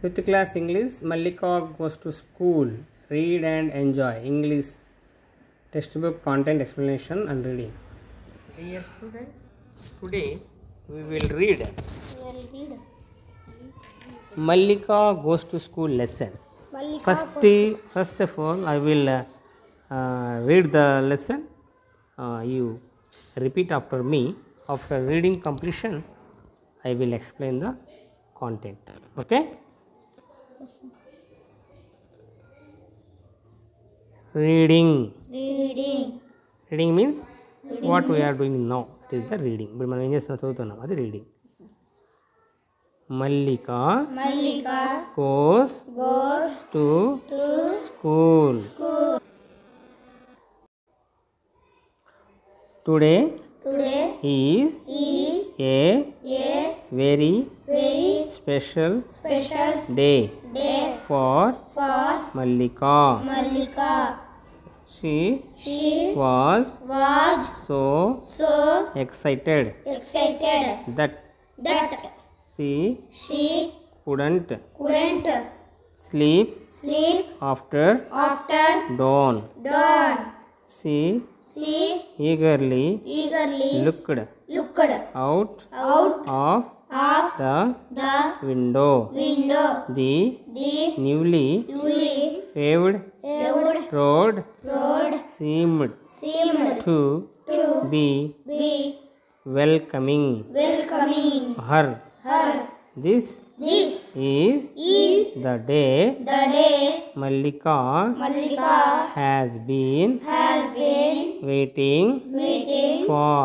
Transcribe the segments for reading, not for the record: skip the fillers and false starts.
Fifth class English. Mallika goes to school. Read and enjoy. English textbook content explanation and reading. Dear students, today we will read Mallika goes to school lesson. First of all, I will read the lesson. You repeat after me. After reading completion, I will explain the content. Okay? Yes, Reading. reading Means what we are doing now. It is the reading. But మనం ఏం చేస్తున్నాం చదువుతున్నాం అది reading. Mallika goes to school. Today is a very special day for Mallika. She was so excited that she couldn't sleep after dawn. She eagerly looked out of the window. The newly paved road seemed to be welcoming her. This is the day Mallika has been waiting for.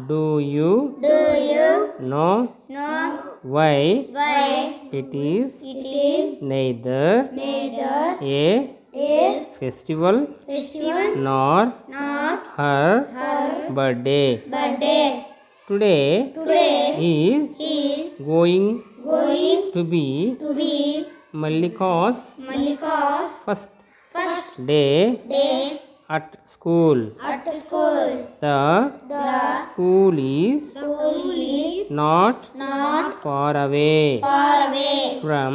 Do you know why it is neither a festival nor her birthday? Today is going to be Mallika's first day at school. The school is not far away from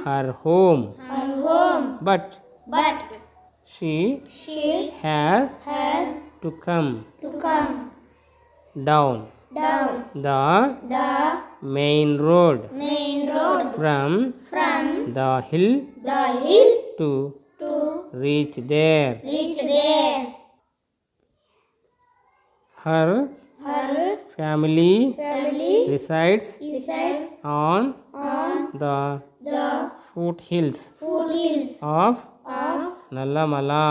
her home, but she has to come down the main road from the hill to reach there. Her family resides on the foothills of Nallamala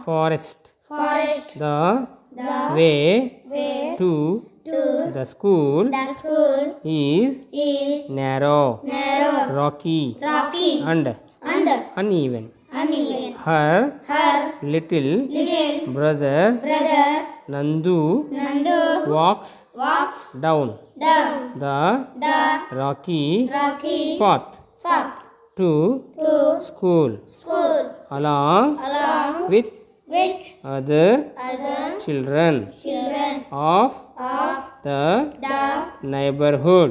forest. The way to the school is narrow, rocky and uneven. Her little brother Nandu walks down the rocky path to school along with other children of the neighborhood.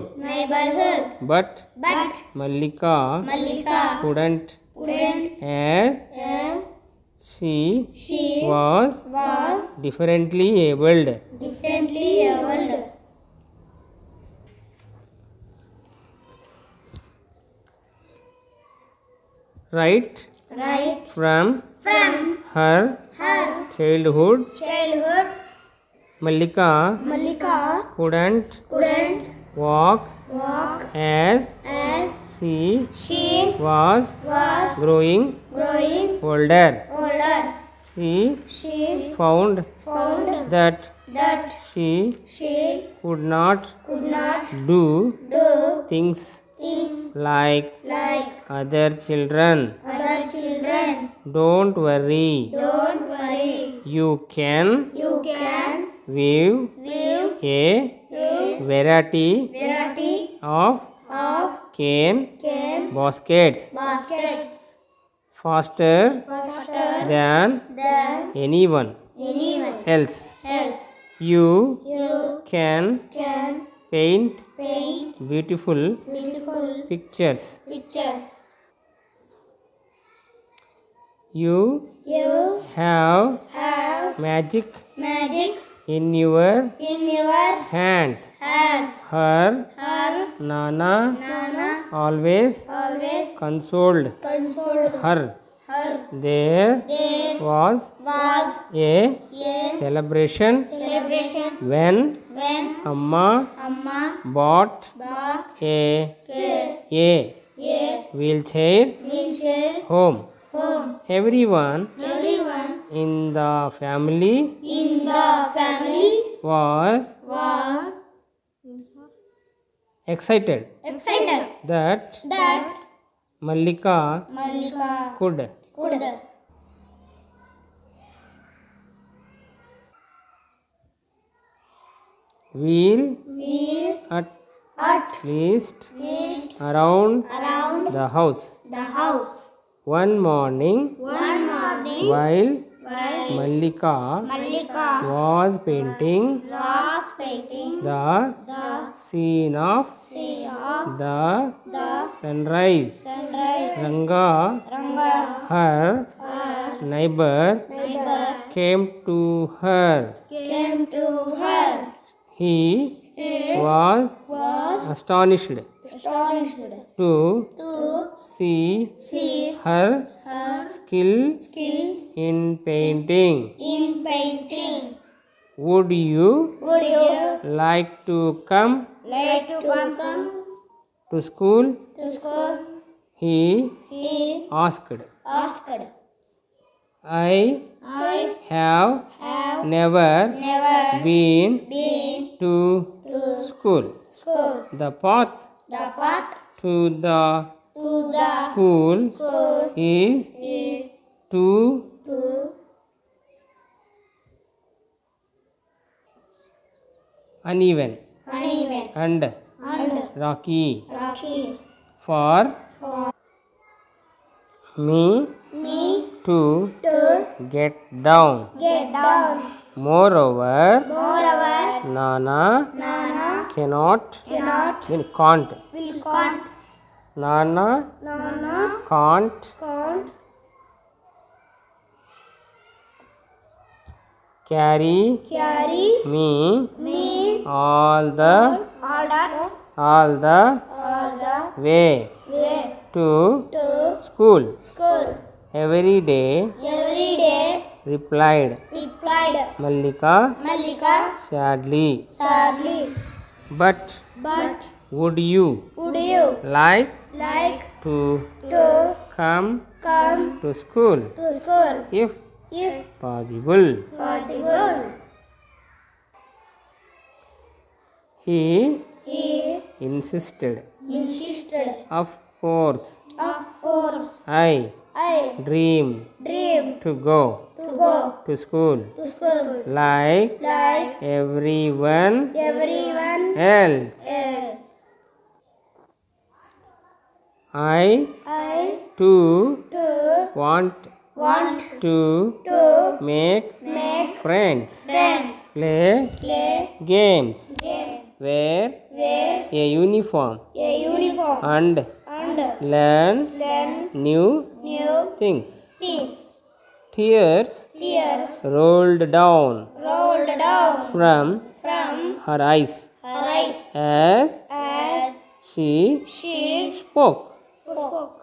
But Mallika couldn't, as she was differently abled. Right from her childhood, Mallika couldn't walk as she was growing older. She found that she could not do things like other children. Don't worry. You can weave a variety of cane baskets faster than anyone else. You can paint beautiful pictures. Pictures. You You have have magic magic in your in your hands. hands. Her Her Nana Nana always always consoled consoled her. her. There There was was a a celebration celebration when when Amma Amma bought bought a a wheelchair wheelchair home. home. Everyone Everyone in the family in the family was was excited excited that that Mallika Mallika could could wheel wheel at least least around around the house. the house. One morning, One morning while while Mallika Mallika was painting was painting the the scene of sea of the the sunrise, sunrise, Ranga, Ranga, her neighbor, neighbor, came to her. came to her. He was astonished Astonished to to see see her her skill skill in painting. in painting. Would you Would you like to come like to come to school? to school? He He asked. asked. I I have have never never been been to school. school. The path The path to the to the school school is is too to uneven uneven and and rocky rocky for me me to to get down. get down. Moreover, Moreover, Nana Nana cannot, cannot then can't. will can't Nana Nana can't can't carry carry me me all the all the way way to to school. school. Every day, Every day replied replied Mallika Mallika sadly. sadly. But But would you would you like like to to come come to school to school if if possible? possible? He He insisted. insisted. Of course, Of course, I I dream dream to go to go to school to school like like everyone everyone else. else. I I too to want want to to make make friends, friends, play play games, games, wear wear a uniform, a uniform, and and learn learn new new things. things. Tears Tears rolled down rolled down from from her eyes her eyes as as she she spoke. spoke.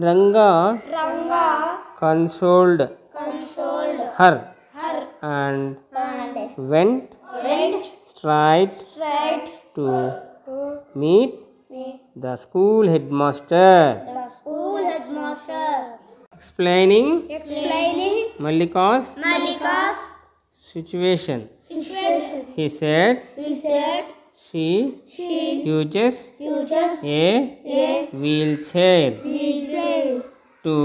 Ranga Ranga consoled consoled her her and and went went straight straight to to meet the school headmaster. the school headmaster, Explaining explaining Mallika's Mallika's situation, situation. he said He said she she uses uses a a wheelchair wheelchair to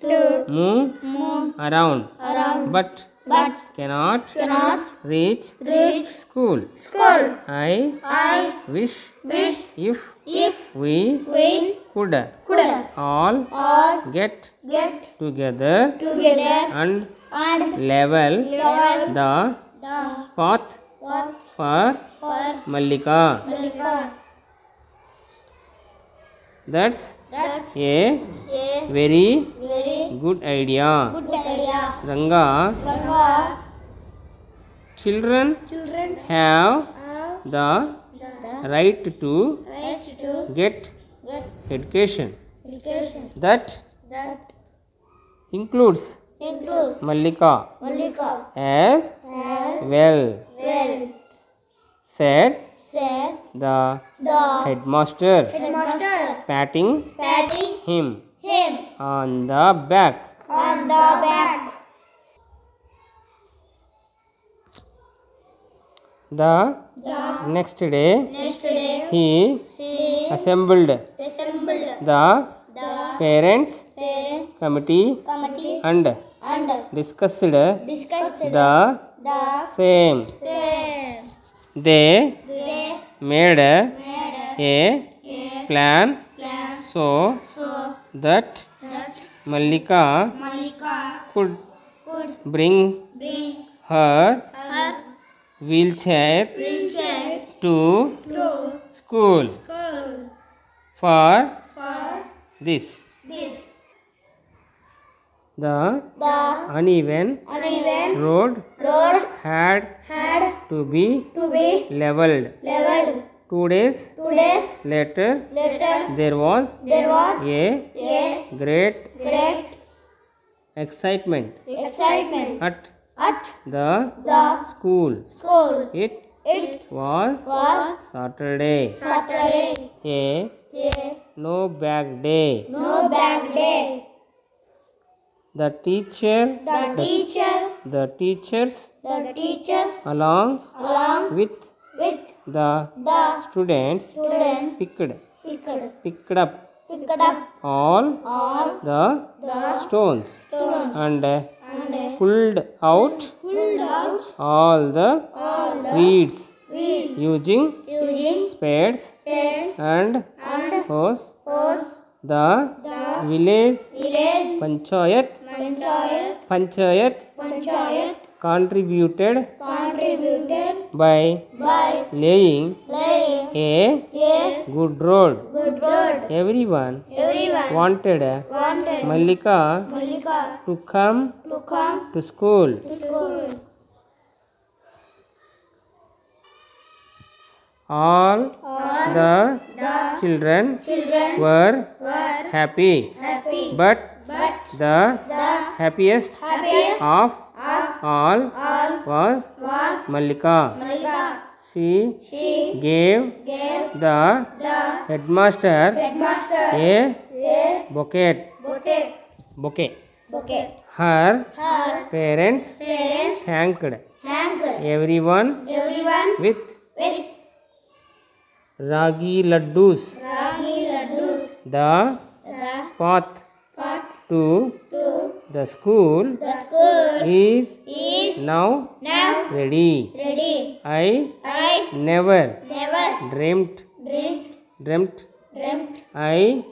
to move move around around but but cannot cannot reach reach school. school. I I wish wish if if we we could could all all get get together together and and level level the the path path for for Mallika. Mallika. That's That's a a very very good idea. good idea. Ranga, Ranga, children children have have the the right to right to get get education. education. That That includes includes Mallika Mallika as as well, well said said the the headmaster, headmaster, patting patting him him on the back. on the back. The The next day next day he he assembled assembled the the parents parent committee committee and and discussed discussed the the same. same. They They made made a plan plan so so that that Mallika Mallika could could bring bring her her wheelchair wheelchair to to school. school. For For this, this, the the uneven uneven road road had had to be to be leveled. leveled. 2 days 2 days later, later, there was there was a a great great excitement excitement at at the the school. school. It It was was Saturday, Saturday, a a no bag day. no bag day. The teacher, The teachers the teachers along with with the the students students picked picked up up all all the the stones stones and and pulled out pulled out all the all the weeds weeds using using spades spades and and hose. hose. The The village village panchayat panchayat contributed contributed by by laying laying a a good road. good road. Everyone Everyone wanted wanted Mallika Mallika to come to come to school. to school. All the The children children were were happy, happy, but but the the happiest happiest of of all all was was Mallika. Mallika. She She gave gave the the headmaster headmaster a a bouquet. bouquet. Her Her parents parents thanked thanked everyone everyone with with ragi laddus. ragi laddus. The The path path to to the school the school is is now now ready. ready. I I never never dreamt dreamt I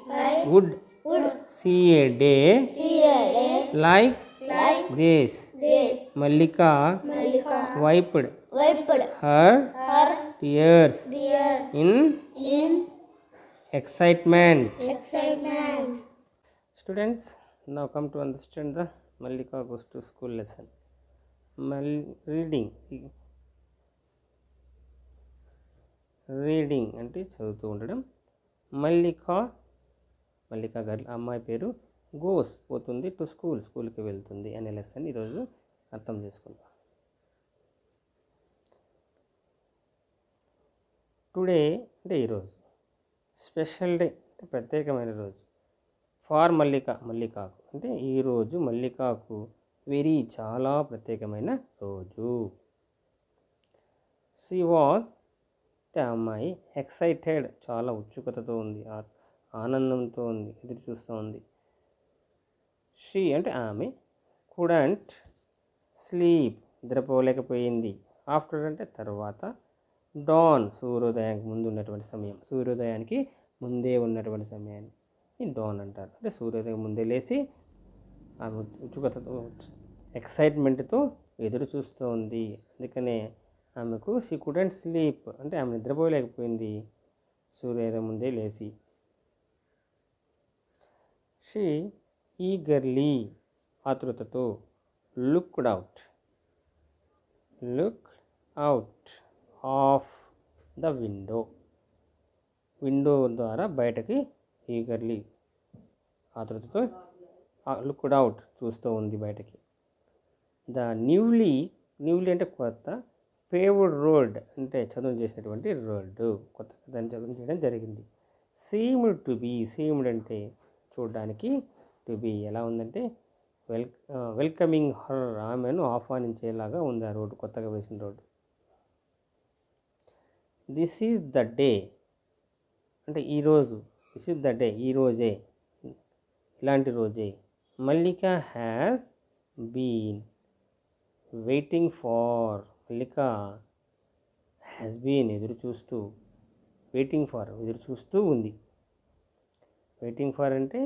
would would see a day see a day like like this. this. Mallika Mallika wiped wiped her her tears tears in in excitement. excitement. Students, now come to understand the Mallika goes to school lesson. Reading అంటే చదువుతూ ఉండడం. మల్లిక గారి అమ్మాయి పేరు goes పోతుంది to స్కూల్కి వెళ్తుంది అనే లెసన్ ఈరోజు అర్థం చేసుకుందాం. టుడే అంటే ఈరోజు, స్పెషల్ డే అంటే ప్రత్యేకమైన రోజు. ఫార్ మల్లికాకు అంటే ఈరోజు మల్లికాకు చాలా ప్రత్యేకమైన రోజు. షీ వాజ్ అంటే అమ్మాయి ఎక్సైటెడ్ చాలా ఉత్సుకతతో ఉంది, ఆనందంతో ఉంది, ఎదురు చూస్తూ ఉంది. షీ అంటే ఆమె కుడెంట్ స్లీప్ నిద్రపోలేకపోయింది. ఆఫ్టర్ అంటే తర్వాత, డాన్ సూర్యోదయానికి ముందు ఉన్నటువంటి సమయం, సూర్యోదయానికి ముందే ఉన్నటువంటి సమయాన్ని డాన్ అంటారు. అంటే సూర్యోదయం ముందే లేచి ఆమె ఉత్సుకతతో ఎక్సైట్మెంట్తో ఎదురు చూస్తూ ఉంది. అందుకనే ఆమెకు షీ కుడెంట్ స్లీప్ అంటే ఆమె నిద్రపోలేకపోయింది సూర్యోదయం ముందే లేచి. షీ ఈగర్లీ ఆతృతతో looked out of the window ద్వారా బయటకి ఈగర్లీ ఆతృతతో లుక్డ్ అవుట్ చూస్తూ ఉంది బయటకి. ద న్యూలీ అంటే కొత్త, పేవ్డ్ రోడ్ అంటే చదును చేసినటువంటి రోడ్డు, కొత్తగా దాన్ని చదును చేయడం జరిగింది. సీమ్డ్ అంటే చూడడానికి, టు బీ ఎలా ఉందంటే వెల్కమింగ్ హర్ ఆమెను ఆహ్వానించేలాగా ఉంది ఆ రోడ్డు, కొత్తగా వేసిన రోడ్డు. దిస్ ఈజ్ ద డే అంటే ఈరోజు, దిస్ ఈజ్ ద డే ఈరోజే, ఇలాంటి రోజే. Mallika has been waiting far, Mallika has been ఎదురు చూస్తూ ఉంది. వెయిటింగ్ ఫర్ అంటే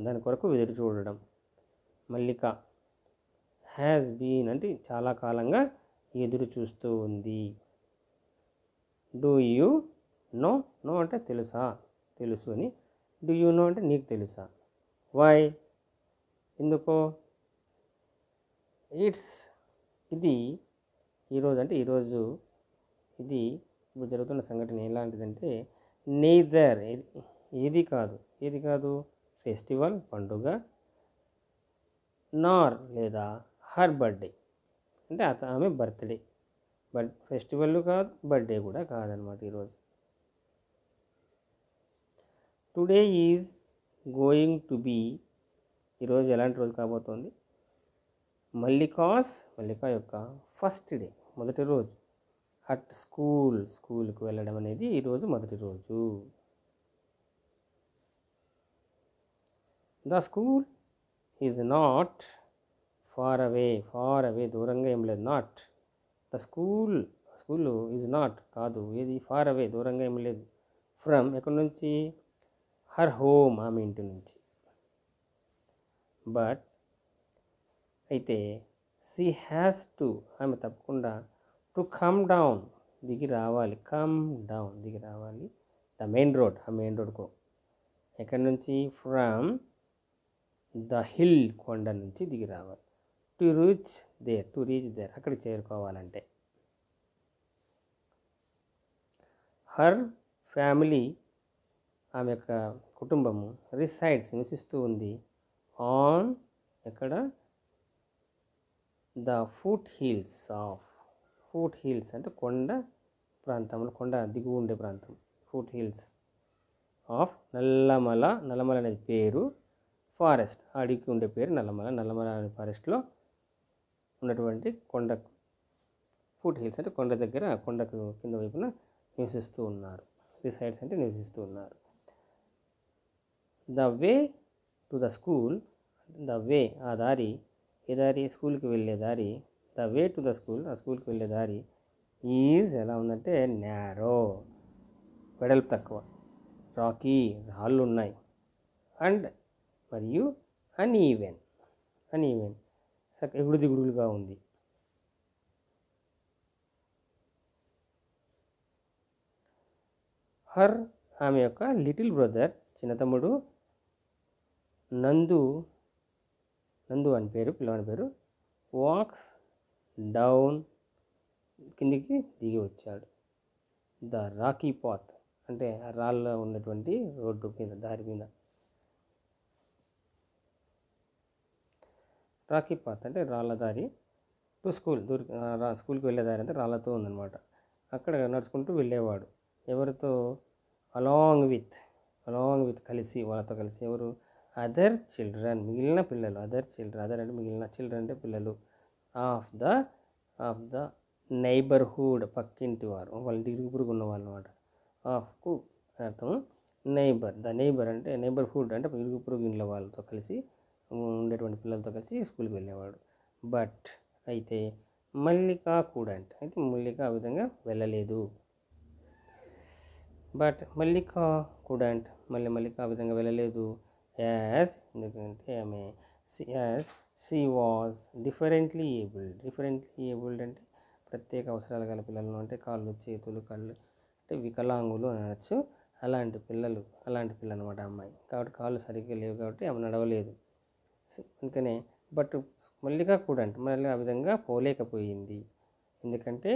దాని కొరకు ఎదురు చూడడం. మల్లిక హ్యాస్ బీన్ అంటే చాలా కాలంగా ఎదురు చూస్తూ ఉంది. డూ యూ నో అంటే తెలుసు అని. డూ యూ నో అంటే నీకు తెలుసా. వై ఎందుకో. ఇది ఈరోజు అంటే ఈరోజు ఇది ఇప్పుడు జరుగుతున్న సంఘటన ఎలాంటిదంటే నెయిదర్ ఏది కాదు ఫెస్టివల్ పండుగ, నార్ లేదా హర్ బర్త్డే అంటే ఆమె బర్త్డే. ఫెస్టివల్ కాదు, బర్త్డే కూడా కాదనమాట ఈరోజు. Today is going to be, ఈరోజు ఎలాంటి రోజు కాబోతోంది. మల్లిక యొక్క ఫస్ట్ డే మొదటి రోజు. అట్ స్కూల్కి వెళ్ళడం అనేది ఈరోజు మొదటి రోజు. The school is not far away దూరంగా ఏం లేదు. Not the school is not కాదు, ఏది ఫార్ అవే దూరంగా ఏం లేదు. ఫ్రమ్ ఎక్కడి నుంచి, హర్ హోమ్ ఆమె ఇంటి నుంచి. బట్ అయితే షీ హ్యాస్ టు ఆమె తప్పకుండా టు కమ్ డౌన్ దిగి రావాలి. ద మెయిన్ రోడ్ ఆ మెయిన్ రోడ్కు ఎక్కడి నుంచి, ఫ్రమ్ ద హిల్ కొండ నుంచి దిగి రావాలి. టు రీచ్ దేర్ అక్కడికి చేరుకోవాలంటే. హర్ ఫ్యామిలీ ఆమె యొక్క కుటుంబము రిసైడ్స్ నివసిస్తూ ఉంది. ఆన్ ఎక్కడ, ద ఫుట్ హిల్స్ అంటే కొండ ప్రాంతంలో, కొండ దిగు ఉండే ప్రాంతం. ఫుట్ హిల్స్ ఆఫ్ నల్లమల అనేది పేరు, ఫారెస్ట్ అడిగి ఉండే పేరు నల్లమల అనే ఫారెస్ట్లో ఉన్నటువంటి కొండ. ఫుట్ హిల్స్ అంటే కొండ దగ్గర, కొండకు కింద వైపున నివసిస్తూ ఉన్నారు. రిసైడ్స్ అంటే నివసిస్తూ ఉన్నారు. The way to the school, the way ఆ దారి, ఏ దారి, స్కూల్కి వెళ్ళే దారి. The way to the school ఆ స్కూల్కి వెళ్ళే దారి ఈజ్ ఎలా ఉందంటే నారో వెడల్పు తక్కువ, రాకీ రాళ్ళు ఉన్నాయి, అండ్ మరియు అన్ఈవెన్ ఎగుడు దిగుడుగా ఉంది. హర్ ఆమె యొక్క లిటిల్ బ్రదర్ చిన్న తమ్ముడు నందు అని పేరు, పిల్లవాని పేరు, వాక్స్ డౌన్ కిందికి దిగి వచ్చాడు. ద రాకీ పాత్ అంటే రాళ్ళ ఉన్నటువంటి రోడ్డు మీద, దారి మీద. రాకీ పాత్ అంటే రాళ్ళ దారి. టు స్కూల్ స్కూల్కి వెళ్ళే దారి అంటే రాళ్ళతో ఉందన్నమాట. అక్కడ నడుచుకుంటూ వెళ్ళేవాడు. ఎవరితో, అలాంగ్ విత్ కలిసి, వాళ్ళతో కలిసి. ఎవరు, అదర్ చిల్డ్రన్ మిగిలిన పిల్లలు. అదర్ అంటే మిగిలిన, చిల్డ్రన్ అంటే పిల్లలు. ఆఫ్ ద నైబర్హుడ్ పక్కింటి వారు, వాళ్ళ ఇరుగు పొరుగు ఉన్న వాళ్ళు అనమాట. ఆఫ్కు అర్థం నైబర్ అంటే నైబర్హుడ్ అంటే ఇరుగు పొరుగు ఇండ్ల వాళ్ళతో కలిసి ఉండేటువంటి పిల్లలతో కలిసి స్కూల్కి వెళ్ళేవాడు. బట్ అయితే మల్లిక couldn't, అయితే మల్లిక ఆ విధంగా వెళ్ళలేదు. బట్ మల్లిక couldn't, మల్లిక ఆ విధంగా వెళ్ళలేదు. ఎందుకంటే ఆమె she was differently abled అంటే ప్రత్యేక అవసరాలు గల పిల్లలను, అంటే కాళ్ళు, చేతులు, కళ్ళు అంటే వికలాంగులు అనవచ్చు. అలాంటి పిల్లలు అనమాట అమ్మాయి. కాబట్టి కాళ్ళు సరిగ్గా లేవు కాబట్టి ఆమె నడవలేదు. అందుకనే బట్ మల్లిక couldn't, మళ్ళీ ఆ విధంగా పోలేకపోయింది. ఎందుకంటే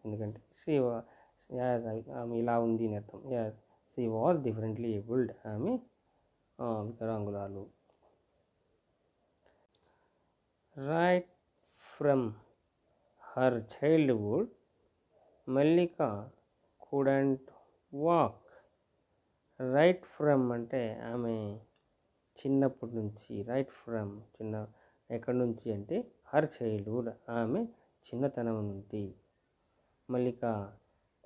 ఎందుకంటే ఆమె ఇలా ఉంది అని అర్థం. షీ వాజ్ డిఫరెంట్లీ ఏబుల్డ్, ఆమె వికలాంగురాలు. Right from her childhood Mallika couldn't walk. Right from అంటే ఆమె చిన్నప్పటి నుంచి, రైట్ ఫ్రమ్ ఎక్కడి నుంచి అంటే హర్ చైల్డ్హుడ్ ఆమె చిన్నతనం నుండి. మల్లిక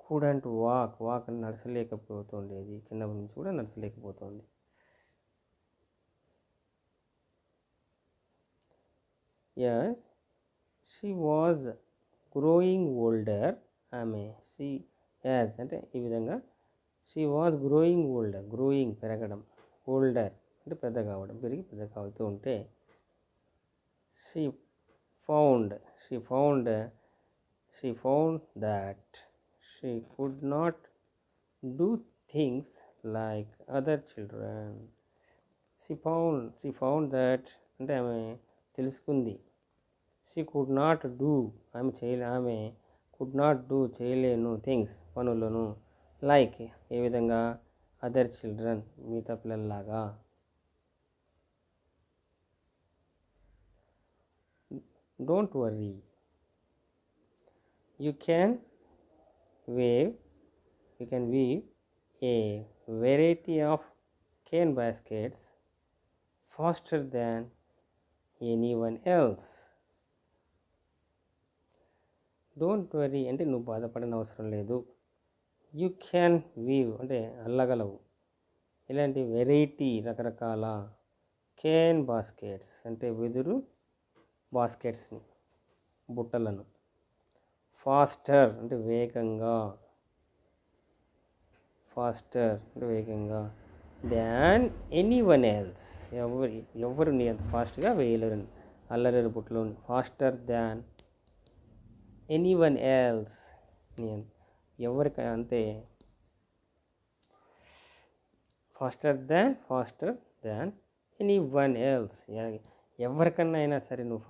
couldn't walk అని నడచలేకపోతుండేది, చిన్నప్పటి నుంచి కూడా నడచలేకపోతుంది. షీ వాజ్ గ్రోయింగ్ ఓల్డర్, ఆమె అంటే ఈ విధంగా she was growing older, growing పెరగడం, ఓల్డర్ అంటే పెద్ద కావడం, పెరిగి పెద్ద కావుతూ ఉంటే she found that she could not do things like other children. She found that అంటే ఆమె తెలుసుకుంది. She could not do, ఆమె could not do చేయలేను థింగ్స్ పనులను, లైక్ ఏ విధంగా అదర్ చిల్డ్రన్ మిగతా పిల్లల్లాగా. Don't worry, you can weave a variety of cane baskets faster than anyone else. Don't worry అంటే నువ్వు బాధపడని అవసరం లేదు. యూ క్యాన్ వీవ్ అంటే అల్లగలవు, ఇలాంటి వెరైటీ రకరకాల, కేన్ బాస్కెట్స్ అంటే వెదురు బాస్కెట్స్ని బుట్టలను, ఫాస్టర్ అంటే వేగంగా, దాన్ ఎనీవన్ ఎల్స్ ఎవరు నీ అంత ఫాస్ట్గా వేయలేరు, అల్లరేరు బుట్టలో, ఫాస్టర్ దాన్ ఎనీవన్ ఎల్స్ ఎవరికి అంతే, ఫాస్టర్ దాన్ ఎనీవన్ ఎల్స్ ఎవరికన్నా అయినా సరే నువ్వు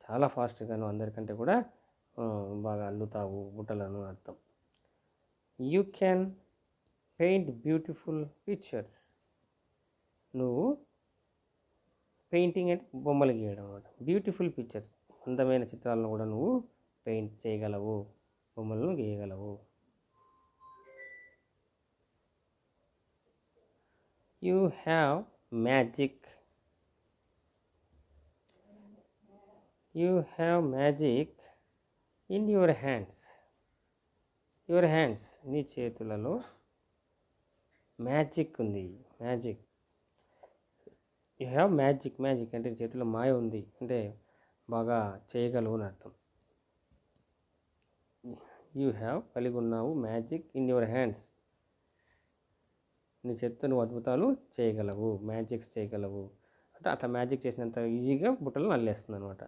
చాలా ఫాస్ట్గా నువ్వు అందరికంటే కూడా బాగా అల్లుతావు బుట్టలను అర్థం. You can paint beautiful pictures, నువ్వు పెయింటింగ్ అంటే బొమ్మలు గీయడం అన్నమాట. బ్యూటిఫుల్ పిక్చర్స్ అందమైన చిత్రాలను కూడా నువ్వు పెయింట్ చేయగలవు, బొమ్మలను గీయగలవు. You have magic in your hands నీ చేతులలో మ్యాజిక్ ఉంది. యూ హ్యావ్ మ్యాజిక్ అంటే చేతిలో మాయ ఉంది అంటే బాగా చేయగలవు అని అర్థం. యూ హ్యావ్ కలిగి ఉన్నావు, మ్యాజిక్ ఇన్ యువర్ హ్యాండ్స్ నీ చేతితో నువ్వు అద్భుతాలు చేయగలవు, మ్యాజిక్స్ చేయగలవు అంటే అట్లా మ్యాజిక్ చేసినంత ఈజీగా బుట్టలు అల్లేస్తుంది అనమాట.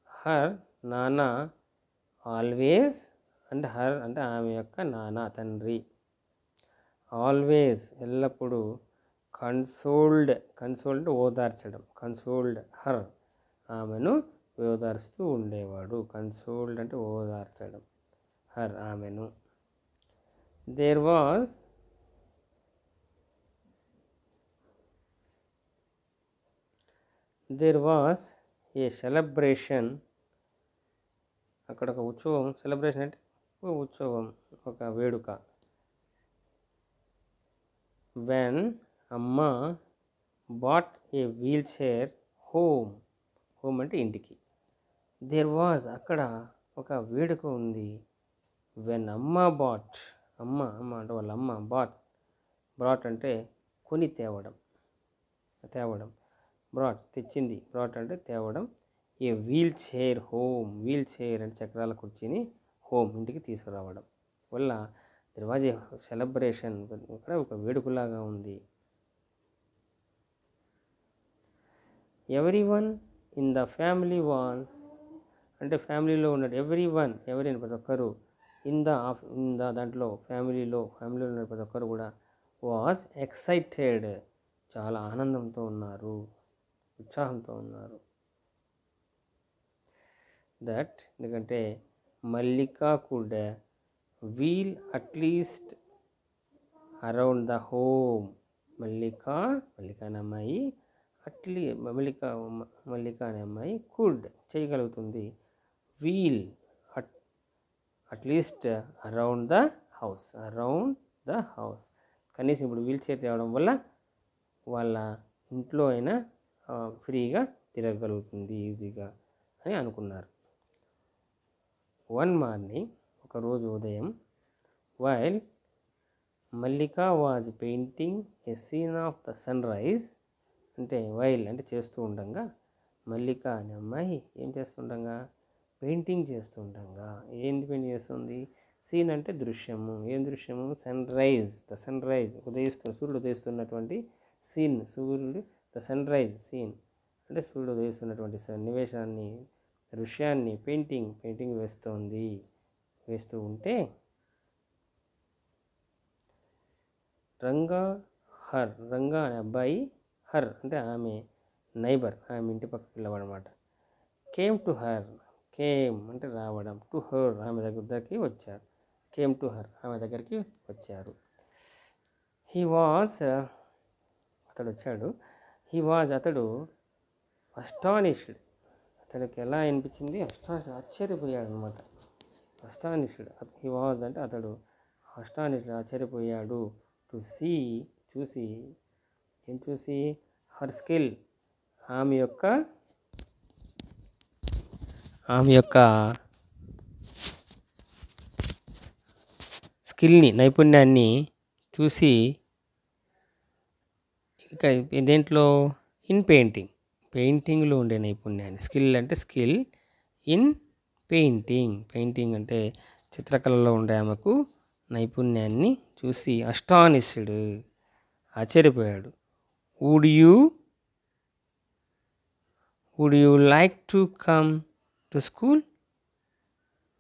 హర్ నాన్న ఆల్వేస్ అంటే అంటే ఆమె యొక్క నాన్న తండ్రి, ఆల్వేస్ ఎల్లప్పుడూ, కన్సోల్డ్ ఓదార్చడం, కన్సోల్డ్ హర్ ఆమెను ఓదార్స్తూ ఉండేవాడు. కన్సోల్డ్ అంటే ఓదార్చడం, హర్ ఆమెను. దేర్ వాజ్ ఏ సెలబ్రేషన్, అక్కడ ఒక ఉత్సవం, సెలబ్రేషన్ అంటే ఒక ఉత్సవం, ఒక వేడుక. వెన్ అమ్మ bought a wheelchair home అంటే ఇంటికి. దేర్ వాజ్ అక్కడ ఒక వేడుక ఉంది. వెన్ అమ్మ బాట్ అమ్మ అంటే వాళ్ళ అమ్మ బ్రాట్ అంటే కొని తేవడం, బ్రాట్ తెచ్చింది, బ్రాట్ అంటే తేవడం. A wheelchair home, wheelchair అంటే చక్రాల కుర్చీని హోమ్ ఇంటికి తీసుకురావడం వల్ల దెర్ వాజ్ ఏ సెలబ్రేషన్, ఇక్కడ ఒక వేడుకలాగా ఉంది. Everyone in the family was అంటే ఫ్యామిలీలో ఉన్నాడు, ఎవరి ప్రతి ఒక్కరు దాంట్లో ఫ్యామిలీలో ఉన్న ప్రతి ఒక్కరు కూడా వాజ్ ఎక్సైటెడ్, చాలా ఆనందంతో ఉన్నారు, ఉత్సాహంతో ఉన్నారు. దట్ ఎందుకంటే Mallika could wheel at least around the home. Mallika అనే అమ్మాయి మల్లిక అనే అమ్మాయి కుడ్ చేయగలుగుతుంది, wheel at least around the house. కనీసం ఇప్పుడు వీల్ చైర్ తేవడం వల్ల వాళ్ళ ఇంట్లో అయినా ఫ్రీగా తిరగగలుగుతుంది ఈజీగా అని అనుకున్నారు. వన్ మార్నింగ్, ఒకరోజు ఉదయం, while Mallika was painting a scene of the sunrise, అంటే వైల్ అంటే చేస్తూ ఉండగా, మల్లిక అనే అమ్మాయి ఏం చేస్తుండగా, పెయింటింగ్ చేస్తుండగా. ఏంది పెయింటింగ్ చేస్తుంది? సీన్ అంటే దృశ్యము. ఏం దృశ్యము? ద సన్ రైజ్ సూర్యుడు ఉదయిస్తున్నటువంటి scene. The sunrise scene అంటే సూర్యుడు ఉదయిస్తున్నటువంటి సన్నివేశాన్ని, దృశ్యాన్ని పెయింటింగ్ వేస్తూ ఉంటే, రంగా అనే అబ్బాయి, హర్ అంటే ఆమె నైబర్, ఆమె ఇంటి పక్క పిల్లవాడు అనమాట. కేమ్ అంటే రావడం, టు హర్ ఆమె దగ్గరికి వచ్చారు. ఆమె దగ్గరికి వచ్చారు. అతడు అస్టానిష్డ్, అతడికి ఎలా అనిపించింది? ఆశ్చర్యపోయాడు అనమాట. అస్టానిష్డ్ అంటే అతడు ఆశ్చర్యపోయాడు. టు సీ చూసి హర్ స్కిల్ ఆమె యొక్క స్కిల్ని, నైపుణ్యాన్ని చూసి, ఇక దేంట్లో? ఇన్ పెయింటింగ్లో ఉండే నైపుణ్యాన్ని. స్కిల్ అంటే స్కిల్ ఇన్ పెయింటింగ్ అంటే చిత్రకళలో ఉండే ఆమెకు నైపుణ్యాన్ని చూసి అస్టానిష్డ్ ఆశ్చర్యపోయాడు. Would you like to come to school?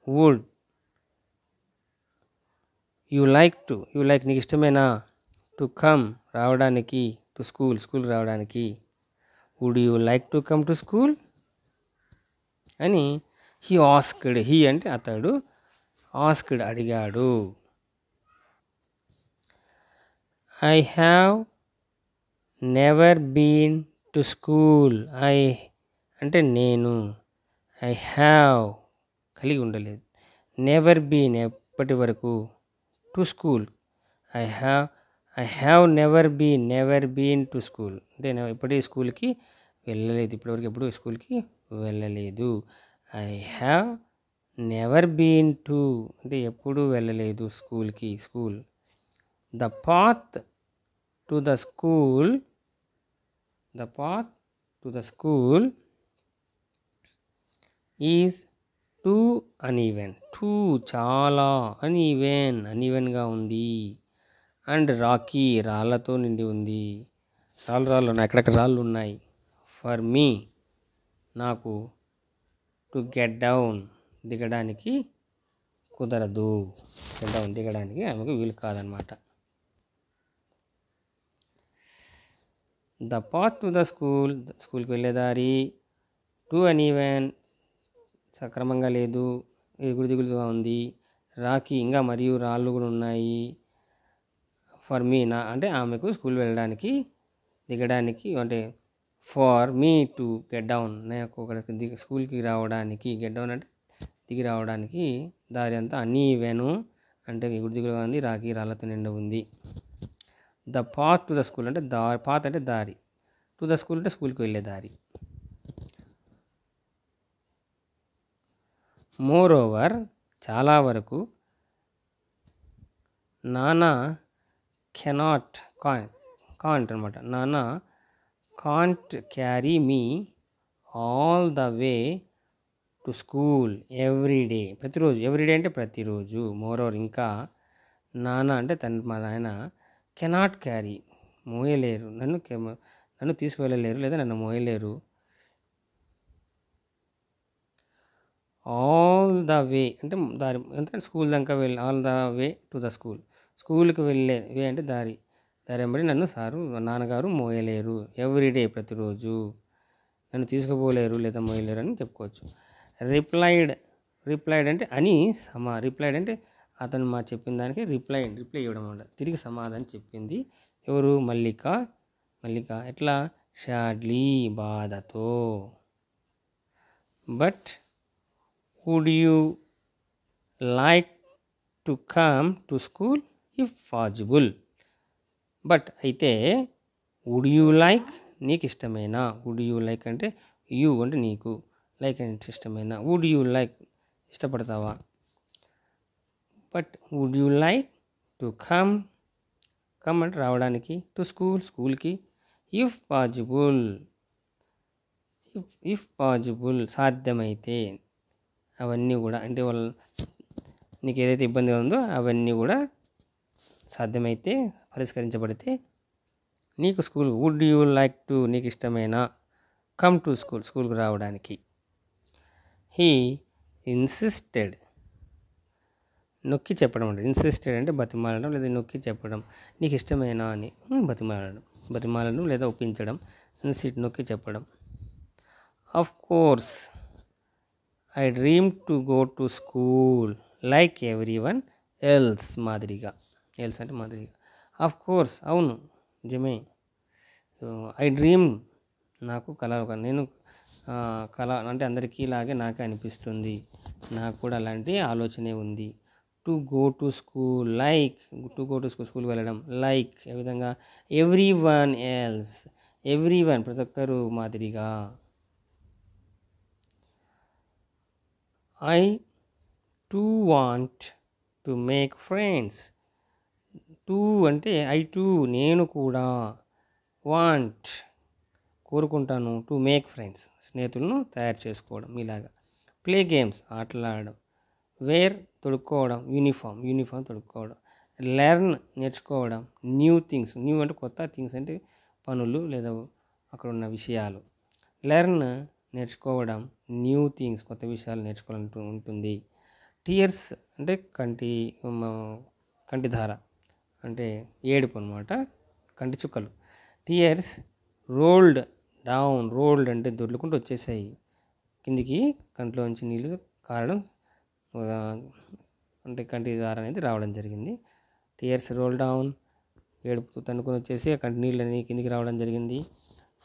Would you like నీకు ఇష్టమేనా? టు కమ్ రావడానికి, టు స్కూల్ రావడానికి. Would you like to come to school అని హీ అంటే అతడు అడిగాడు. I have never been to school. అంటే నేను, ఐ హ్యావ్ కలిగి ఉండలేదు, నెవర్ బీన్ ఎప్పటి వరకు, to school I have never been to school అంటే నేను ఎప్పటికీ స్కూల్కి వెళ్ళలేదు, ఇప్పటివరకు ఎప్పుడు స్కూల్కి వెళ్ళలేదు. I have never been to అంటే ఎప్పుడు వెళ్ళలేదు స్కూల్కి. The path to the school is too uneven. చాలా అన్ఈవెన్గా ఉంది. అండ్ రాకీ రాళ్ళతో నిండి ఉంది. రాళ్ళు ఉన్నాయి, అక్కడక్కడ రాళ్ళు ఉన్నాయి. ఫర్ మీ నాకు, టు గెట్ డౌన్ దిగడానికి కుదరదు. దిగడానికి ఆమెకు వీలు కాదనమాట. ద పాత్ టు ద స్కూల్కి వెళ్ళేదారి, టూ అన్ఈవెన్ సక్రమంగా లేదు, ఎగుడుదిగులుగా ఉంది. రాకీ ఇంకా మరియు రాళ్ళు కూడా ఉన్నాయి. ఫర్ మీ అంటే ఆమెకు స్కూల్ వెళ్ళడానికి దిగడానికి, అంటే for me to get down నాకు స్కూల్కి రావడానికి, గెట్ డౌన్ అంటే దిగి రావడానికి దారి అంతా అన్ఈవెన్ అంటే ఎగుడుదిగులుగా ఉంది, రాకీ రాళ్ళతో నిండి ఉంది. The path to the school అంటే పాత్ అంటే దారి, టు ద స్కూల్ అంటే స్కూల్కి వెళ్ళే దారి. మోర్ ఓవర్ చాలా వరకు, నానా కాంట్ అనమాట. నానా can't carry me all the way to school every day. Everyday అంటే ప్రతిరోజు. మోర్ ఓవర్ ఇంకా, నాన్న అంటే మా నాయన, కెనాట్ క్యారీ మోయలేరు, నన్ను తీసుకువెళ్ళలేరు లేదా నన్ను మోయలేరు. ఆల్ ద వే అంటే దారి అంటే స్కూల్ దాకా వెళ్ళి all the way to the స్కూల్కి వెళ్ళే వే అంటే దారి వెంబడి నన్ను నాన్నగారు మోయలేరు ఎవ్రీడే ప్రతిరోజు నన్ను తీసుకుపోలేరు లేదా మోయలేరు అని చెప్పుకోవచ్చు. రిప్లైడ్ అంటే అని రిప్లైడ్ అంటే అతను చెప్పిన దానికి రిప్లై ఇవ్వడం అన్నమాట. తిరిగి సమాధానం చెప్పింది ఎవరు? మల్లిక ఎట్లా? షాడ్లీ బాధతో. But would you like to come to school if possible. But అయితే వుడ్ యూ లైక్ నీకు ఇష్టమేనా? వుడ్ యూ లైక్ అంటే యూ అంటే నీకు, లైక్ అంటే ఇష్టమేనా. వుడ్ యూ లైక్ ఇష్టపడతావా. But would you like to come అంటే రావడానికి, టు స్కూల్కి, ఇఫ్ పాజిబుల్ సాధ్యమైతే. అవన్నీ కూడా అంటే నీకు ఏదైతే ఇబ్బందిగా ఉందో అవన్నీ కూడా సాధ్యమైతే పరిష్కరించబడితే నీకు వుడ్ యూ లైక్ టు నీకు ఇష్టమైనా కమ్ టు స్కూల్కి రావడానికి. హీ ఇన్సిస్టెడ్ నొక్కి చెప్పడం అంటే ఇన్సిస్టెడ్ అంటే బతిమాలడం లేదా నొక్కి చెప్పడం. నీకు ఇష్టమైనా అని బతిమాలడం లేదా ఒప్పించడం. నొక్కి చెప్పడం. Of course I dream to go to school like everyone else మాదిరిగా. ఆఫ్ కోర్స్ అవును నిజమే. ఐ డ్రీమ్ నాకు నేను కళ అంటే అందరికీ ఇలాగే నాకే అనిపిస్తుంది, నాకు కూడా అలాంటి ఆలోచనే ఉంది. To go to school like స్కూల్కి వెళ్ళడం, లైక్ ఏ విధంగా, ఎవ్రీవన్ ఎల్స్ ప్రతి ఒక్కరు మాదిరిగా. I to want to make friends. To అంటే ఐ టు నేను కూడా, వాంట్ కోరుకుంటాను, టు మేక్ ఫ్రెండ్స్ స్నేహితులను తయారు చేసుకోవడం ఇలాగా. ప్లే గేమ్స్ ఆటలాడడం. వేర్ తొడుక్కోవడం, యూనిఫామ్ తొడుక్కోవడం. లెర్న్ నేర్చుకోవడం, న్యూ అంటే కొత్త థింగ్స్ అంటే పనులు లేదా అక్కడ ఉన్న విషయాలు. లెర్న్ నేర్చుకోవడం, న్యూ థింగ్స్ కొత్త విషయాలు నేర్చుకోవాలంటూ ఉంటుంది. టీయర్స్ అంటే కంటిధార అంటే ఏడుపు అనమాట, కంటి చుక్కలు. టీయర్స్ రోల్డ్ అంటే దొర్లుకుంటూ వచ్చేసాయి కిందికి, కంట్లోంచి నీళ్ళు కారడం అంటే కంటి దార అనేది రావడం జరిగింది. టీయర్స్ రోల్ డౌన్ ఏడుపు తన్నుకొని వచ్చేసి కంటి నీళ్ళు అనేది కిందికి రావడం జరిగింది.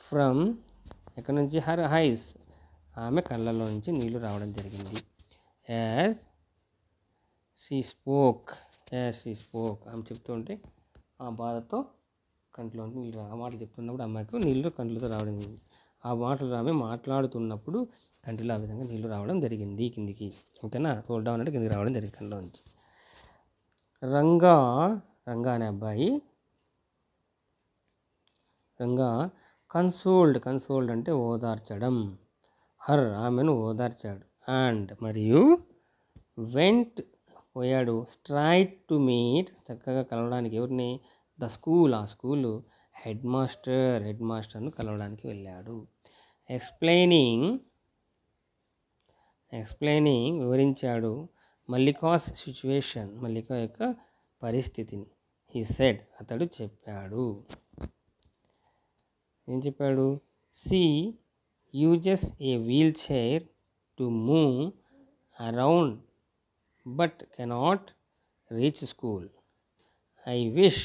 ఫ్రమ్ ఎక్కడి నుంచి? హర్ ఐస్ ఆమె కళ్ళల్లో నుంచి నీళ్లు రావడం జరిగింది. యాజ్ షీ స్పోక్ ఆమె చెప్తూ ఉంటే ఆ బాధతో కంట్లో నీళ్ళు ఆ మాటలు చెప్తున్నప్పుడు అమ్మాయికి నీళ్ళు కంట్లతో రావడం జరిగింది. ఆ మాటలు ఆమె మాట్లాడుతున్నప్పుడు కంటిలో ఆ విధంగా నీళ్ళు రావడం జరిగింది కిందికి. ఓకేనా? రోల్ డౌన్ అంటే కిందికి రావడం జరిగింది కంట్లో నుంచి. రంగా అనే అబ్బాయి కన్సోల్డ్ అంటే ఓదార్చడం. ఆమెను ఓదార్చాడు. అండ్ మరియు వెంట్ పోయాడు. స్ట్రైట్ టు మీట్ చక్కగా కలవడానికి ఎవరిని? ద స్కూల్ ఆ స్కూలు హెడ్ మాస్టర్ను కలవడానికి వెళ్ళాడు. ఎక్స్ప్లెయినింగ్ వివరించాడు. మల్లికాస్ సిచ్యువేషన్ మల్లిక యొక్క పరిస్థితిని. హీ సెడ్ అతడు చెప్పాడు. ఏం చెప్పాడు? She uses a wheelchair to move around but cannot reach school. I wish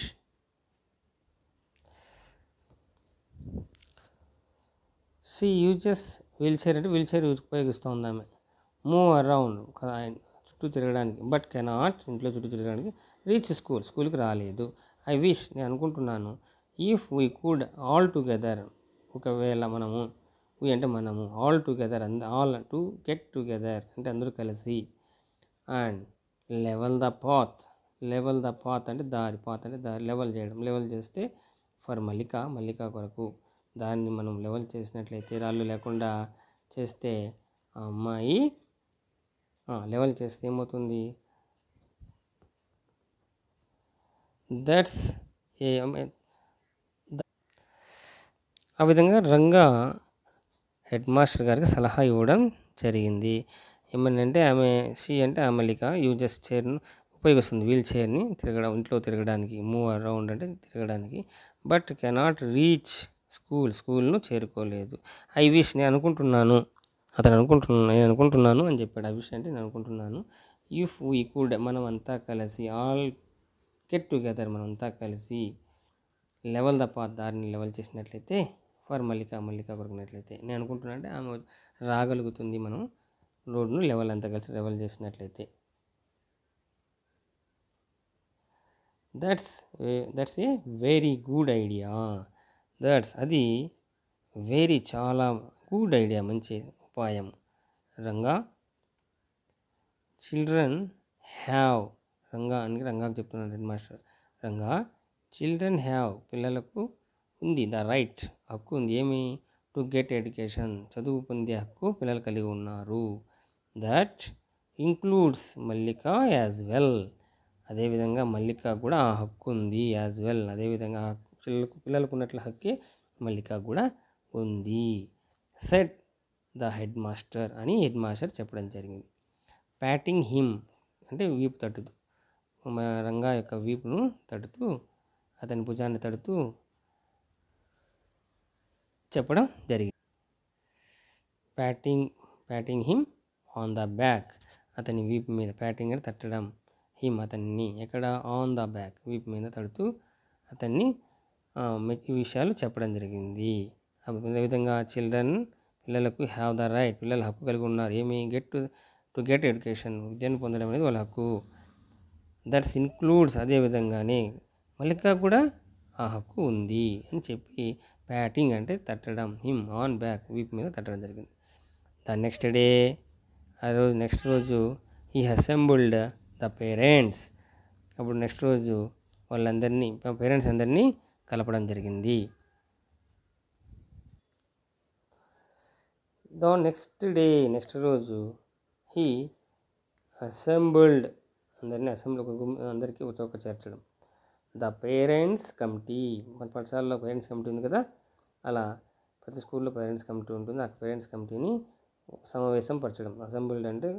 she uses wheelchair అంటే వీల్ చైర్ ఉపయోగిస్తుంది ఆమె. మూవ్ అరౌండ్ చుట్టూ తిరగడానికి, బట్ కెనాట్ ఇంట్లో చుట్టూ తిరగడానికి, రీచ్ స్కూల్కి రాలేదు. ఐ విష్ నేను అనుకుంటున్నాను, if we could all together ఒకవేళ మనము, వీ అంటే మనము, all together all to get together అంటే అందరూ కలిసి, అండ్ లెవెల్ ద పాత్ అంటే దారి, లెవెల్ చేస్తే ఫర్ మల్లిక కొరకు దాన్ని మనం లెవెల్ చేసినట్లయితే, రాళ్ళు లేకుండా చేస్తే ఆ అమ్మాయి లెవెల్ చేస్తే ఏమవుతుంది? దట్స్ ఏ ఆ విధంగా రంగా హెడ్ మాస్టర్ గారికి సలహా ఇవ్వడం జరిగింది. ఏమని అంటే ఆమె షీ అంటే ఆ మల్లిక యూజెస్ చైర్ను ఉపయోగిస్తుంది, వీల్ చైర్ని తిరగడం, ఇంట్లో తిరగడానికి, మూవ్ అరౌండ్ అంటే తిరగడానికి. బట్ కెనాట్ రీచ్ స్కూల్ను చేరుకోలేదు. ఐ విష్ నేను అనుకుంటున్నాను, నేను అనుకుంటున్నాను అని చెప్పాడు. ఐ విష్ అంటే నేను అనుకుంటున్నాను. ఇఫ్ వీ కుడ్ మనం అంతా కలిసి, ఆల్ గెట్ టుగెదర్ మనం అంతా కలిసి, లెవెల్ ద పాత్ దారిని లెవెల్ చేసినట్లయితే, ఫర్ మల్లిక కొరికినట్లయితే, నేను అనుకుంటున్నా అంటే ఆమె రాగలుగుతుంది, మనం రోడ్ను లెవెల్ అంతా కలిసి లెవెల్ చేసినట్లయితే. That's a very good idea. అది వెరీ చాలా గుడ్ ఐడియా, మంచి ఉపాయం. రంగా చిల్డ్రన్ హ్యావ్, రంగాకు చెప్తున్నాడు head master. Ranga children have, పిల్లలకు ఉంది, ద రైట్, హక్కు ఉంది, ఏమి, టు గెట్ ఎడ్యుకేషన్, చదువు పొందే హక్కు పిల్లలు కలిగి ఉన్నారు. That includes Mallika as well, అదేవిధంగా మల్లిక కూడా ఆ హక్కు ఉంది, యాజ్ వెల్, అదేవిధంగా పిల్లలకు ఉన్నట్ల హక్కే మల్లిక కూడా ఉంది. సెట్ ద హెడ్ మాస్టర్ అని హెడ్ మాస్టర్ చెప్పడం జరిగింది. ప్యాటింగ్ హిమ్ అంటే వీపు తట్టుతూ, రంగా యొక్క వీపును తడుతూ, అతని భుజాన్ని తడుతూ చెప్పడం జరిగింది. Patting him on the back, అతని వీపు మీద, ప్యాటింగ్ అంటే తట్టడం, హిమ్ అతన్ని, ఎక్కడ, ఆన్ ద బ్యాక్ వీపు మీద తడుతూ అతన్ని ఈ విషయాలు చెప్పడం జరిగింది. అదేవిధంగా పిల్లలకు హ్యావ్ ద రైట్, పిల్లలు హక్కు కలిగి ఉన్నారు, ఏమి, టు గెట్ ఎడ్యుకేషన్, విద్యను పొందడం అనేది వాళ్ళ హక్కు. దట్స్ ఇన్క్లూడ్స్, అదేవిధంగానే మల్లిక కూడా ఆ హక్కు ఉంది అని చెప్పి, ప్యాటింగ్ అంటే తట్టడం, హిమ్ ఆన్ బ్యాక్ వీపు మీద తట్టడం జరిగింది. ద నెక్స్ట్ రోజు హీ అసెంబుల్డ్ ద పేరెంట్స్, అప్పుడు నెక్స్ట్ రోజు వాళ్ళందరినీ, పేరెంట్స్ అందరినీ కలపడం జరిగింది. నెక్స్ట్ రోజు హీ అసెంబుల్డ్, అందరికీ ఒక చేర్చడం. ద పేరెంట్స్ కమిటీ, మన పాఠశాలలో పేరెంట్స్ కమిటీ ఉంది కదా, అలా ప్రతి స్కూల్లో పేరెంట్స్ కమిటీ ఉంటుంది, ఆ పేరెంట్స్ కమిటీని సమావేశం పరచడం. అసెంబుల్డ్ అంటే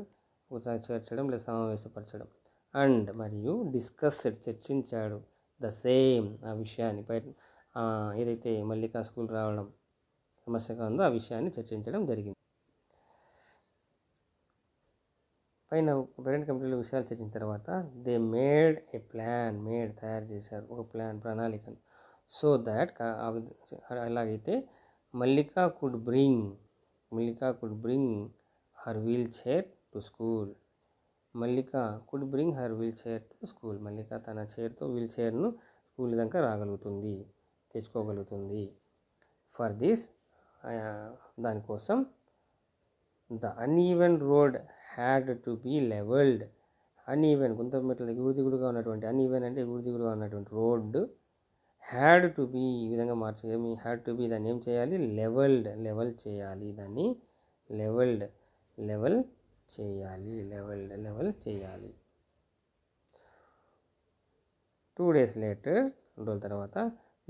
చేర్చడం లేదా సమావేశపరచడం. అండ్ మరియు డిస్కస్డ్ చర్చించాడు, ద సేమ్ ఆ విషయాన్ని, ఏదైతే మల్లిక స్కూల్ రావడం సమస్యగా ఉందో ఆ విషయాన్ని చర్చించడం జరిగింది. పైన పేరెంట్ కమిటీలో విషయాలు చర్చించిన తర్వాత దే మేడ్ ఏ ప్లాన్, తయారు చేశారు ఒక ప్రణాళికను. సో దాట్ అలాగైతే Mallika could bring her wheelchair to school. Mallika తన చైర్తో వీల్ చైర్ను స్కూల్ దాకా రాగలుగుతుంది, తెచ్చుకోగలుగుతుంది. ఫర్ దిస్, దానికోసం, the uneven road had to be levelled. Uneven గుంతమెట్ల ఎగురుదిగుడుగా ఉన్నటువంటి, అన్ఈవెన్ అంటే ఎగురుదిగుడుగా ఉన్నటువంటి రోడ్డు, హ్యాడ్ టు బీ ఈ విధంగా మార్చేమి, హ్యాడ్ టు బీ దాన్ని ఏం చేయాలి, లెవెల్ చేయాలి, దాన్ని లెవెల్ చేయాలి. 2 days later, 2 రోజుల తర్వాత,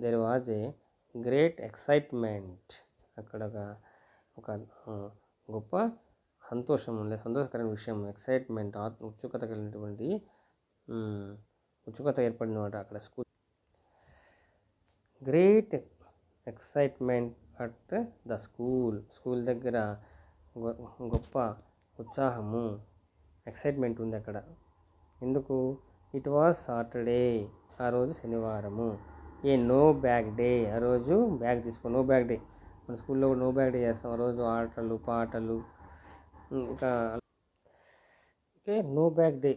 there was a great excitement, అక్కడ ఒక గొప్ప సంతోషకరమైన విషయం, ఎక్సైట్మెంట్, ఉత్సుకత కలిగినటువంటి ఉత్సుకత ఏర్పడినమాట అక్కడ school. Great excitement at the school దగ్గర గొప్ప ఉత్సాహము, ఎక్సైట్మెంట్ ఉంది అక్కడ. ఎందుకు, ఇట్ వాజ్ సాటర్డే, ఆ రోజు శనివారము. ఏ నో బ్యాగ్ డే, ఆ రోజు బ్యాగ్ నో బ్యాగ్ డే, మన స్కూల్లో కూడా నో బ్యాగ్ డే చేస్తాం. ఆ రోజు ఆటలు పాటలు, ఇంకా నో బ్యాగ్ డే,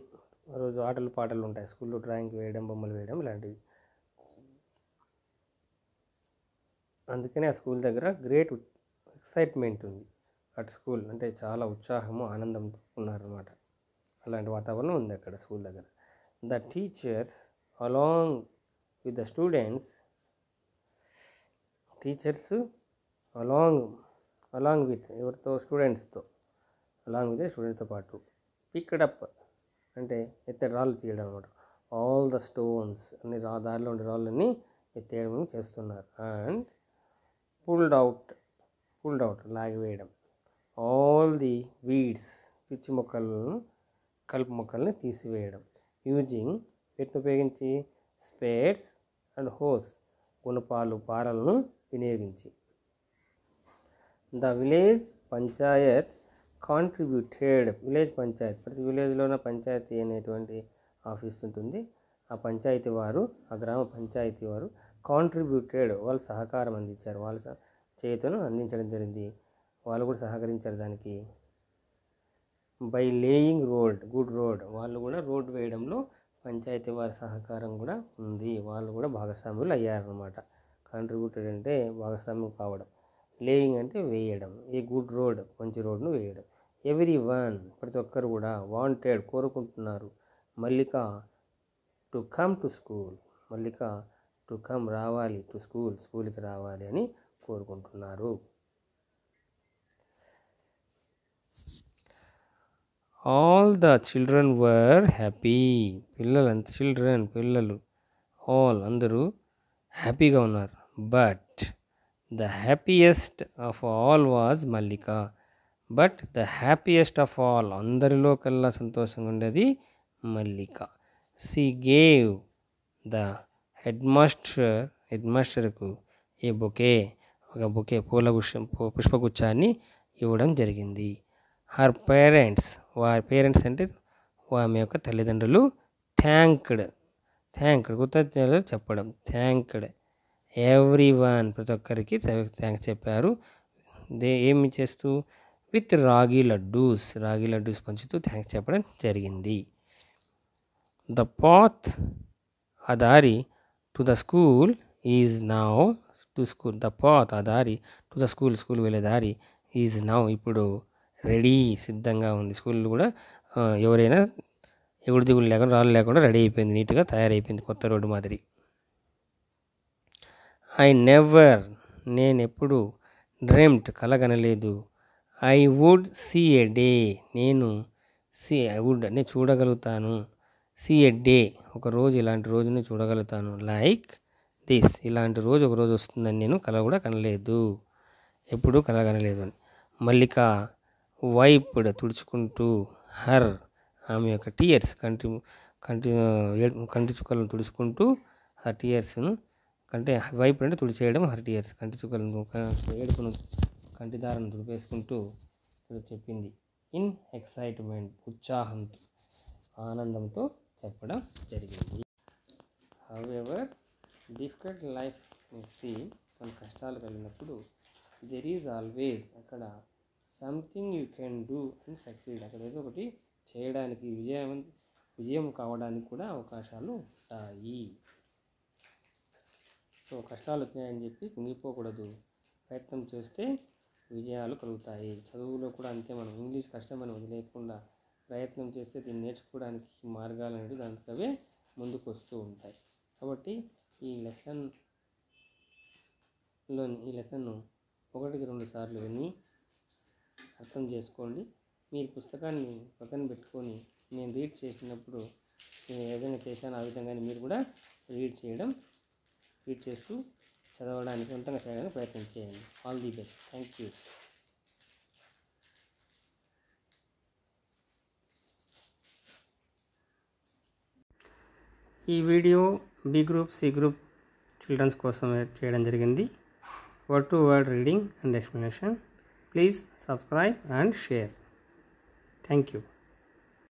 ఆ రోజు ఆటలు పాటలు ఉంటాయి స్కూల్లో, డ్రాయింగ్ వేయడం, బొమ్మలు వేయడం ఇలాంటివి. అందుకనే ఆ స్కూల్ దగ్గర గ్రేట్ ఎక్సైట్మెంట్ ఉంది. అటు స్కూల్ అంటే చాలా ఉత్సాహము, ఆనందంతో ఉన్నారన్నమాట. అలాంటి వాతావరణం ఉంది అక్కడ స్కూల్ దగ్గర. The teachers along with the students, along with ఎవరితో, స్టూడెంట్స్తో పాటు, పిక్డ్ అప్ అంటే ఎత్తడి రాళ్ళు తీయడం అనమాట. ఆల్ ద స్టోన్స్ అన్ని దారిలో ఉండే రాళ్ళన్నీ ఎత్తేయడం చేస్తున్నారు. అండ్ పుల్డ్ అవుట్ లాగివేయడం. ఆల్ ది వీడ్స్, పిచ్చి మొక్కలను కలుపు మొక్కల్ని తీసివేయడం. యూజింగ్ వీటిని ఉపయోగించి స్పేడ్స్ అండ్ హోస్ గుణపాలు పారలను వినియోగించి. The village panchayat contributed. Village panchayat, ప్రతి విలేజ్లోన పంచాయతీ అనేటువంటి ఆఫీస్ ఉంటుంది. ఆ పంచాయతీ వారు, ఆ గ్రామ పంచాయతీ వారు కాంట్రిబ్యూటెడ్, వాళ్ళు సహకారం అందించారు, వాళ్ళ చేతును అందించడం జరిగింది, వాళ్ళు కూడా సహకరించారు దానికి. బై లేయింగ్ గుడ్ రోడ్, వాళ్ళు కూడా రోడ్ వేయడంలో పంచాయతీ వారి సహకారం కూడా ఉంది, వాళ్ళు కూడా భాగస్వాములు అయ్యారన్నమాట. కాంట్రిబ్యూటెడ్ అంటే భాగస్వామ్యం కావడం, లేయింగ్ అంటే వేయడం, ఏ గుడ్ రోడ్ మంచి రోడ్ను వేయడం. ఎవ్రీ వన్ ప్రతి ఒక్కరు కూడా వాంటెడ్ కోరుకుంటున్నారు, Mallika to come to school, Mallika to come రావాలి, టు స్కూల్ స్కూల్కి రావాలి అని కోరుకుంటున్నారు. All the children were happy. పిల్లలు ఆల్ అందరూ హ్యాపీగా ఉన్నారు. But the happiest of all was Mallika. But the happiest of all, అందరిలో కల్లా సంతోషంగా ఉండేది మల్లిక. షీ గేవ్ ద హెడ్మాస్టర్కు ఏ బొకే, ఒక బొకే పుష్పగుచ్చాన్ని ఇవ్వడం జరిగింది. హర్ పేరెంట్స్, వారి పేరెంట్స్ అంటే ఆమె యొక్క తల్లిదండ్రులు థ్యాంక్డ్ కృతజ్ఞతలు చెప్పడం. థ్యాంక్డ్ ఎవ్రీ వన్, ప్రతి ఒక్కరికి థ్యాంక్స్ చెప్పారు. ఏమి చేస్తూ విత్ రాగి లడ్డూస్ పంచుతూ థ్యాంక్స్ చెప్పడం జరిగింది. ద పాత్, ఆ దారి to the school is now, the path, ఆ దారి టు ద స్కూల్ వెళ్ళే దారి ఈజ్ నౌ, ఇప్పుడు రెడీ, సిద్ధంగా ఉంది. స్కూల్ కూడా ఎవరైనా ఎగుడు దిగులు లేకుండా, రాళ్ళు లేకుండా రెడీ అయిపోయింది, నీట్గా తయారైపోయింది, కొత్త రోడ్డు మాదిరి. ఐ నెవర్, నేనెప్పుడు, డ్రీమ్డ్ కలగనలేదు. I would see a day, నేను నేను చూడగలుగుతాను. సీ ఎ డే, ఒక రోజు, ఇలాంటి రోజుని చూడగలుగుతాను. లైక్ దిస్, ఇలాంటి రోజు ఒక రోజు వస్తుందని నేను కల కూడా కనలేదు, ఎప్పుడూ కలగనలేదు అని. మల్లిక వైప్డ్, తుడుచుకుంటూ, హర్, ఆమె యొక్క టీయర్స్, కంటి చుక్కలను తుడుచుకుంటూ, హర్ టీయర్స్ను, వైప్డ్ అంటే తుడిచేయడం, హర్ టీయర్స్ కంటి చుక్కలను, ఏడుపును, కంటిదారను తుడిపేసుకుంటూ చెప్పింది. ఇన్ ఎక్సైట్మెంట్, ఉత్సాహంతో, ఆనందంతో చెప్పడం జరిగింది. హౌఎవర్ డిఫికల్ట్ లైఫ్ సీ, కొన్ని కష్టాలు కలిగినప్పుడు, దెర్ ఈజ్ ఆల్వేస్, అక్కడ something you can do and succeed, అక్కడ ఏదో ఒకటి చేయడానికి, విజయం కావడానికి కూడా అవకాశాలు ఉంటాయి. సో కష్టాలు వచ్చినాయని చెప్పి కుంగిపోకూడదు, ప్రయత్నం చేస్తే విజయాలు కలుగుతాయి. చదువులో కూడా అంతే, మనం ఇంగ్లీష్ కష్టమని వదిలేయకుండా ప్రయత్నం చేస్తే దీన్ని నేర్చుకోవడానికి మార్గాలు అనేవి దానికవే ముందుకు వస్తూ ఉంటాయి. కాబట్టి ఈ లెసన్ను 1కి 2 సార్లు విని అర్థం చేసుకోండి. మీరు పుస్తకాన్ని పక్కన పెట్టుకొని నేను రీడ్ చేసినప్పుడు నేను ఏ విధంగా చేశాను ఆ విధంగానే మీరు కూడా రీడ్ చేస్తూ చదవడానికి, సొంతంగా చేయడానికి ప్రయత్నం చేయండి. All the best. Thank you. ఈ video B group, C group childrens కోసం చేయడం జరిగింది. Word to word reading and explanation. Please subscribe and share. Thank you.